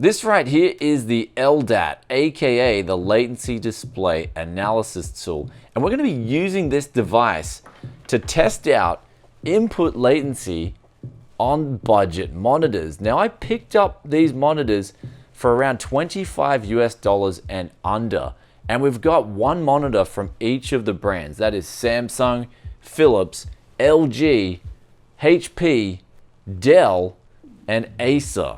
This right here is the LDAT, aka the Latency Display Analysis tool. And we're going to be using this device to test out input latency on budget monitors. Now, I picked up these monitors for around $25 and under. And we've got one monitor from each of the brands. That is Samsung, Philips, LG, HP, Dell, and Acer.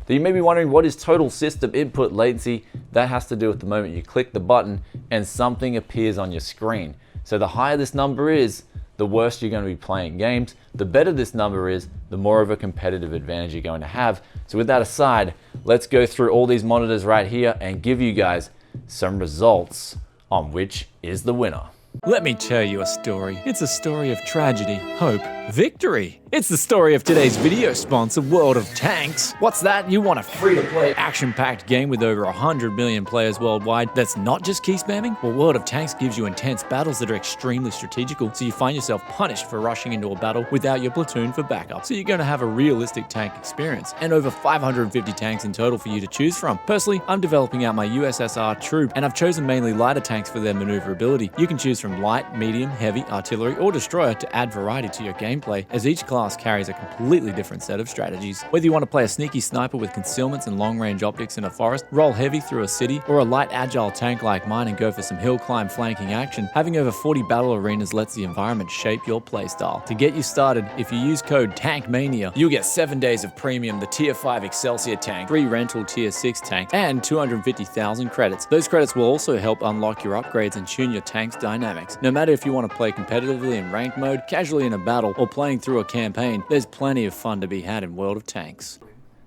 So you may be wondering, what is total system input latency? That has to do with the moment you click the button and something appears on your screen. So the higher this number is, the worse you're going to be playing games. The better this number is, the more of a competitive advantage you're going to have. So with that aside, let's go through all these monitors right here and give you guys some results on which is the winner. Let me tell you a story. It's a story of tragedy, hope, victory. It's the story of today's video sponsor, World of Tanks. What's that? You want a free-to-play, action-packed game with over 100 million players worldwide that's not just key spamming? Well, World of Tanks gives you intense battles that are extremely strategical, so you find yourself punished for rushing into a battle without your platoon for backup. So you're going to have a realistic tank experience, and over 550 tanks in total for you to choose from. Personally, I'm developing out my USSR troop, and I've chosen mainly lighter tanks for their maneuverability. You can choose from light, medium, heavy, artillery, or destroyer to add variety to your gameplay, as each class carries a completely different set of strategies. Whether you want to play a sneaky sniper with concealments and long-range optics in a forest, roll heavy through a city, or a light agile tank like mine and go for some hill climb flanking action, having over 40 battle arenas lets the environment shape your playstyle. To get you started, if you use code TANKMANIA, you'll get 7 days of premium, the Tier 5 Excelsior tank, 3 rental Tier 6 tanks, and 250,000 credits. Those credits will also help unlock your upgrades and tune your tank's dynamics. No matter if you want to play competitively in ranked mode, casually in a battle, or playing through a campaign, there's plenty of fun to be had in World of Tanks.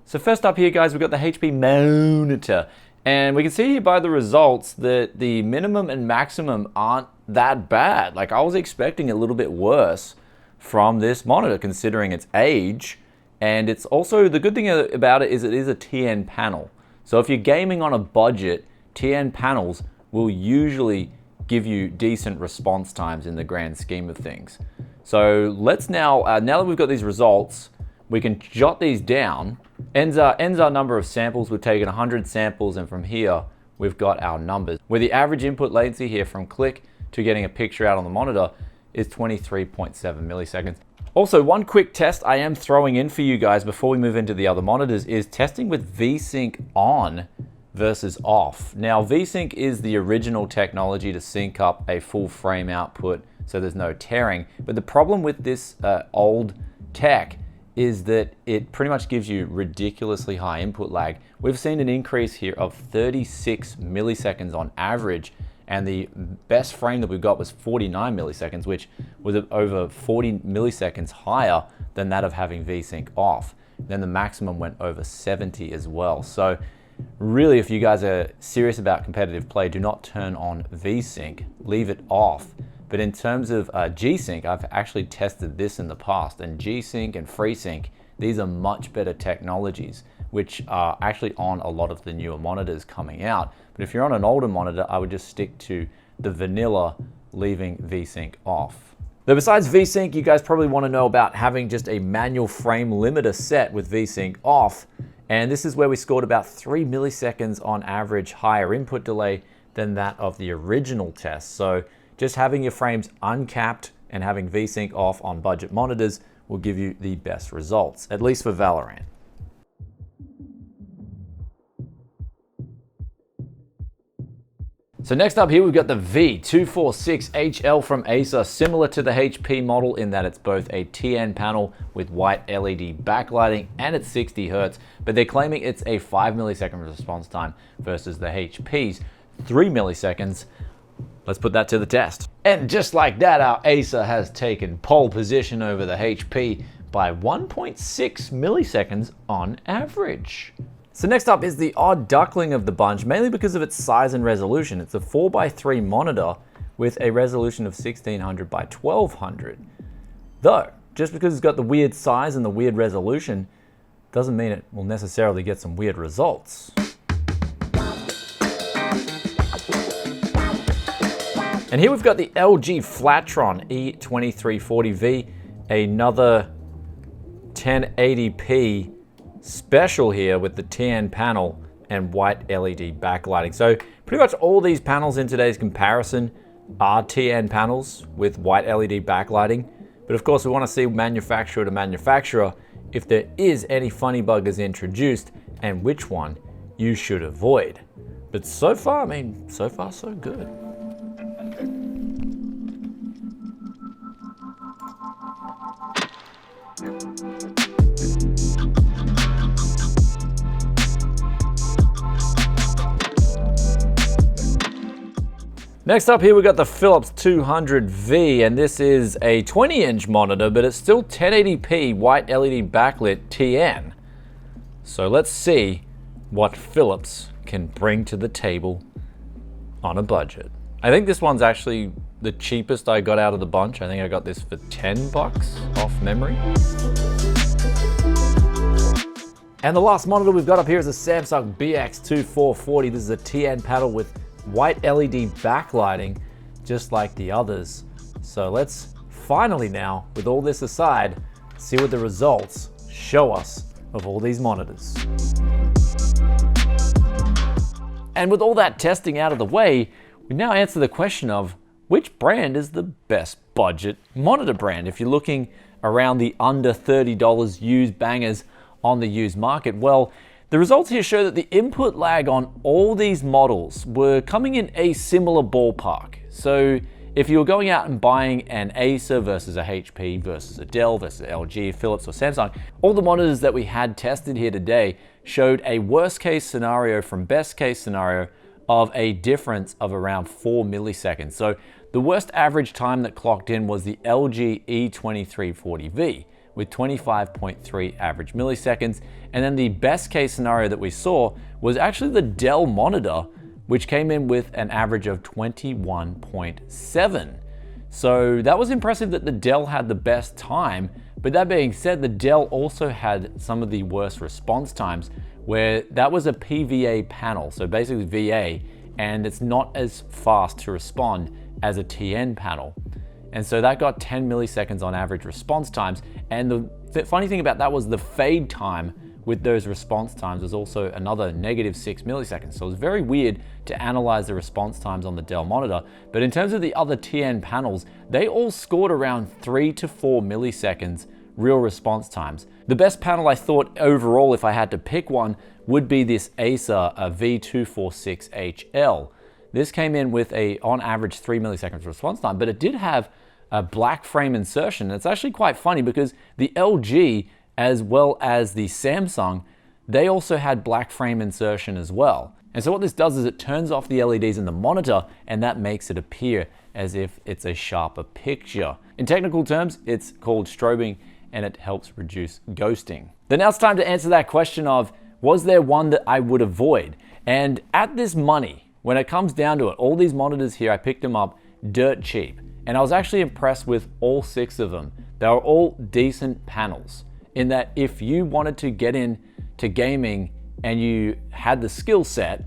So first up here, guys, we've got the HP Monniter. And we can see here by the results that the minimum and maximum aren't that bad. Like, I was expecting a little bit worse from this monitor considering its age. And it's also, the good thing about it is a TN panel. So if you're gaming on a budget, TN panels will usually give you decent response times in the grand scheme of things. So let's now that we've got these results, we can jot these down. Ends our number of samples. We've taken 100 samples, and from here, we've got our numbers. Where the average input latency here from click to getting a picture out on the monitor is 23.7 milliseconds. Also, one quick test I am throwing in for you guys before we move into the other monitors is testing with Vsync on versus off. Now, Vsync is the original technology to sync up a full frame output so there's no tearing. But the problem with this old tech is that it pretty much gives you ridiculously high input lag. We've seen an increase here of 36 milliseconds on average, and the best frame that we've got was 49 milliseconds, which was over 40 milliseconds higher than that of having Vsync off. Then the maximum went over 70 as well. So really, if you guys are serious about competitive play, do not turn on Vsync, leave it off. But in terms of G-Sync, I've actually tested this in the past, and G-Sync and FreeSync, these are much better technologies, which are actually on a lot of the newer monitors coming out. But if you're on an older monitor, I would just stick to the vanilla, leaving Vsync off. Though besides Vsync, you guys probably want to know about having just a manual frame limiter set with Vsync off. And this is where we scored about 3 milliseconds on average higher input delay than that of the original test. So just having your frames uncapped and having Vsync off on budget monitors will give you the best results, at least for Valorant. So next up here, we've got the V246HL from Acer, similar to the HP model in that it's both a TN panel with white LED backlighting and it's 60 Hz, but they're claiming it's a 5 millisecond response time versus the HP's 3 milliseconds. Let's put that to the test. And just like that, our Acer has taken pole position over the HP by 1.6 milliseconds on average. So next up is the odd duckling of the bunch, mainly because of its size and resolution. It's a 4x3 monitor with a resolution of 1600 by 1200. Though, just because it's got the weird size and the weird resolution, doesn't mean it will necessarily get some weird results. And here we've got the LG Flatron E2340V, another 1080p special here with the TN panel and white LED backlighting. So pretty much all these panels in today's comparison are TN panels with white LED backlighting. But of course, we want to see manufacturer to manufacturer if there is any funny buggers introduced and which one you should avoid. But so far, so far so good. Next up here, we got the Philips 200V, and this is a 20-inch monitor, but it's still 1080p white LED backlit TN. So let's see what Philips can bring to the table on a budget. I think this one's actually the cheapest I got out of the bunch. I think I got this for 10 bucks off memory. And the last monitor we've got up here is a Samsung BX2440. This is a TN panel with white LED backlighting, just like the others. So let's finally now, with all this aside, see what the results show us of all these monitors. And with all that testing out of the way, we now answer the question of which brand is the best budget monitor brand? If you're looking around the under $30 used bangers on the used market, well, the results here show that the input lag on all these models were coming in a similar ballpark. So if you were going out and buying an Acer versus a HP versus a Dell versus LG, Philips or Samsung, all the monitors that we had tested here today showed a worst case scenario from best case scenario of a difference of around 4 milliseconds. So the worst average time that clocked in was the LG E2340V with 25.3 average milliseconds. And then the best case scenario that we saw was actually the Dell monitor, which came in with an average of 21.7. So that was impressive that the Dell had the best time. But that being said, the Dell also had some of the worst response times, where that was a PVA panel, so basically VA, and it's not as fast to respond as a TN panel. And so that got 10 milliseconds on average response times. And the funny thing about that was the fade time with those response times was also another -6 milliseconds. So it was very weird to analyze the response times on the Dell monitor. But in terms of the other TN panels, they all scored around 3 to 4 milliseconds real response times. The best panel I thought overall, if I had to pick one, would be this Acer V246HL. This came in with on average 3 milliseconds response time, but it did have a black frame insertion. It's actually quite funny because the LG as well as the Samsung, they also had black frame insertion as well. And so what this does is it turns off the LEDs in the monitor, and that makes it appear as if it's a sharper picture. In technical terms, it's called strobing, and it helps reduce ghosting. Then now it's time to answer that question of, was there one that I would avoid? And at this money, when it comes down to it, all these monitors here, I picked them up dirt cheap. And I was actually impressed with all 6 of them. They were all decent panels in that if you wanted to get into gaming and you had the skill set,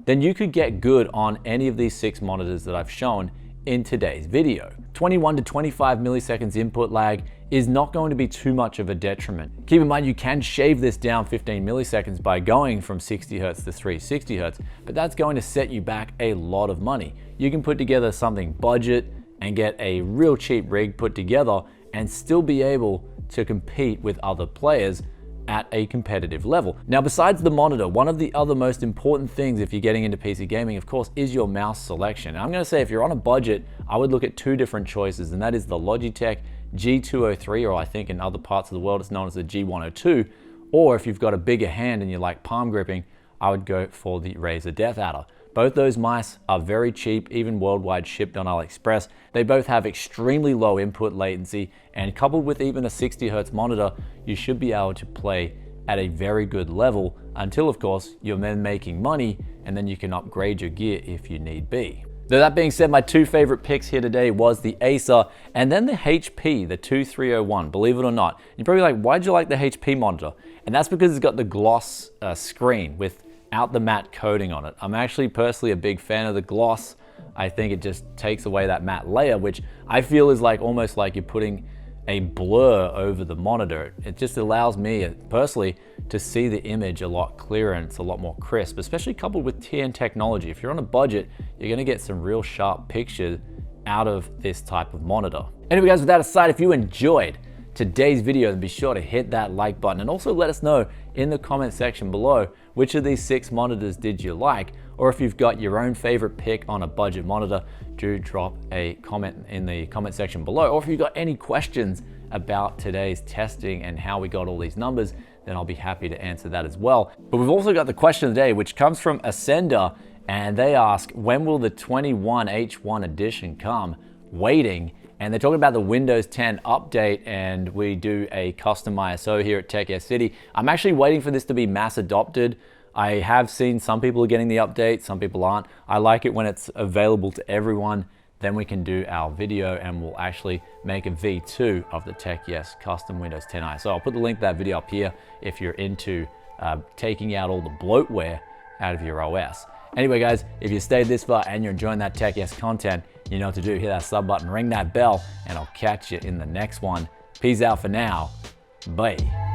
then you could get good on any of these 6 monitors that I've shown in today's video. 21 to 25 milliseconds input lag is not going to be too much of a detriment. Keep in mind, you can shave this down 15 milliseconds by going from 60 Hertz to 360 Hertz, but that's going to set you back a lot of money. You can put together something budget and get a real cheap rig put together and still be able to compete with other players at a competitive level. Now, besides the monitor, one of the other most important things if you're getting into PC gaming, of course, is your mouse selection. And I'm gonna say if you're on a budget, I would look at 2 different choices, and that is the Logitech G203, or I think in other parts of the world it's known as the G102, or if you've got a bigger hand and you like palm gripping, I would go for the Razer Death Adder. Both those mice are very cheap, even worldwide shipped on AliExpress. They both have extremely low input latency, and coupled with even a 60 Hertz monitor, you should be able to play at a very good level until, of course, you're then making money, and then you can upgrade your gear if you need be. Though that being said, my 2 favorite picks here today was the Acer and then the HP, the 2301, believe it or not. You're probably like, why'd you like the HP monitor? And that's because it's got the gloss screen without the matte coating on it. I'm actually personally a big fan of the gloss. I think it just takes away that matte layer, which I feel is like almost like you're putting a blur over the monitor. It just allows me personally to see the image a lot clearer and it's a lot more crisp, especially coupled with TN technology. If you're on a budget, you're gonna get some real sharp pictures out of this type of monitor. Anyway guys, with that aside, if you enjoyed today's video, then be sure to hit that like button and also let us know in the comment section below which of these 6 monitors did you like, or if you've got your own favorite pick on a budget monitor, do drop a comment in the comment section below. Or if you've got any questions about today's testing and how we got all these numbers, then I'll be happy to answer that as well. But we've also got the question of the day, which comes from Ascender, and they ask, when will the 21H1 edition come? Waiting. And they're talking about the Windows 10 update, and we do a custom ISO here at Tech Yes City. I'm actually waiting for this to be mass adopted. I have seen some people are getting the update, some people aren't. I like it when it's available to everyone. Then we can do our video and we'll actually make a V2 of the Tech Yes custom Windows 10 ISO. I'll put the link to that video up here if you're into taking out all the bloatware out of your OS. Anyway guys, if you stayed this far and you're enjoying that Tech Yes content, you know what to do. Hit that sub button, ring that bell, and I'll catch you in the next one. Peace out for now. Bye.